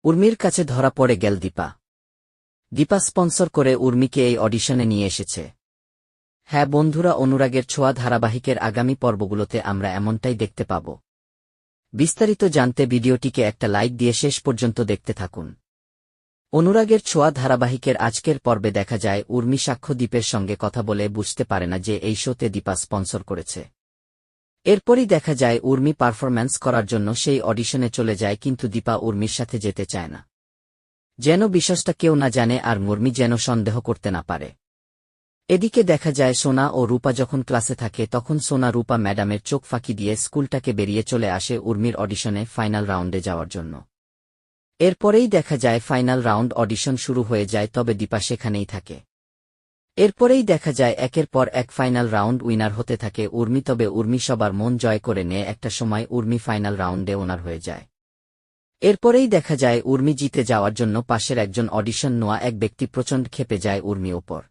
উর্মির কাছে ধরা পড়ে গেল দীপা। দীপা স্পন্সর করে উর্মিকে এই অডিশনে নিয়ে এসেছে। হ্যাঁ বন্ধুরা, অনুরাগের ছোঁয়া ধারাবাহিকের আগামী পর্বগুলোতে আমরা এমনটাই দেখতে পাব। বিস্তারিত জানতে ভিডিওটিকে একটা লাইক দিয়ে শেষ পর্যন্ত দেখতে থাকুন। অনুরাগের ছোঁয়া ধারাবাহিকের আজকের পর্বে দেখা যায় উর্মি সাক্ষ্যদ্বীপের সঙ্গে কথা বলে বুঝতে পারে না যে এই শোতে দীপা স্পন্সর করেছে। এরপরই দেখা যায় উর্মি পারফরম্যান্স করার জন্য সেই অডিশনে চলে যায়, কিন্তু দীপা উর্মির সাথে যেতে চায় না, যেন বিশ্বাসটা কেউ না জানে আর উর্মি যেন সন্দেহ করতে না পারে। এদিকে দেখা যায় সোনা ও রূপা যখন ক্লাসে থাকে তখন সোনা রূপা ম্যাডামের চোখ ফাঁকি দিয়ে স্কুলটাকে বেরিয়ে চলে আসে উর্মির অডিশনে ফাইনাল রাউন্ডে যাওয়ার জন্য। এরপরেই দেখা যায় ফাইনাল রাউন্ড অডিশন শুরু হয়ে যায়, তবে দীপা সেখানেই থাকে। এরপরেই দেখা যায় একের পর এক ফাইনাল রাউন্ড উইনার হতে থাকে উর্মি, তবে উর্মি সবার মন জয় করে নেয়। একটা সময় উর্মি ফাইনাল রাউন্ডে ওনার হয়ে যায়। এরপরেই দেখা যায় উর্মি জিতে যাওয়ার জন্য পাশের একজন অডিশন নেওয়া এক ব্যক্তি প্রচণ্ড ক্ষেপে যায় উর্মি ওপর।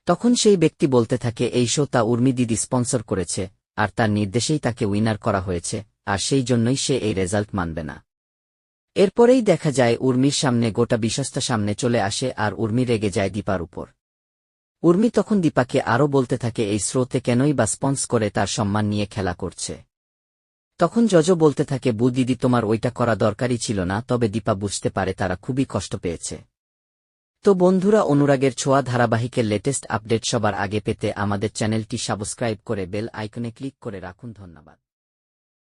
তখন সেই ব্যক্তি বলতে থাকে এই শো তা উর্মি দিদি স্পন্সর করেছে, আর তার নির্দেশেই তাকে উইনার করা হয়েছে, আর সেই জন্যই সে এই রেজাল্ট মানবে না। এরপরেই দেখা যায় উর্মির সামনে গোটা বিষয়টা সামনে চলে আসে আর উর্মি রেগে যায় দীপার উপর। উর্মি তখন দীপাকে আরও বলতে থাকে এই স্রোতে কেনই বা স্পন্স করে তার সম্মান নিয়ে খেলা করছে। তখন জজ বলতে থাকে বু দিদি তোমার ওইটা করা দরকারই ছিল না, তবে দীপা বুঝতে পারে তারা খুবই কষ্ট পেয়েছে। তো বন্ধুরা, অনুরাগের ছোঁয়া ধারাবাহিকের লেটেস্ট আপডেট সবার আগে পেতে আমাদের চ্যানেলটি সাবস্ক্রাইব করে বেল আইকনে ক্লিক করে রাখুন। ধন্যবাদ।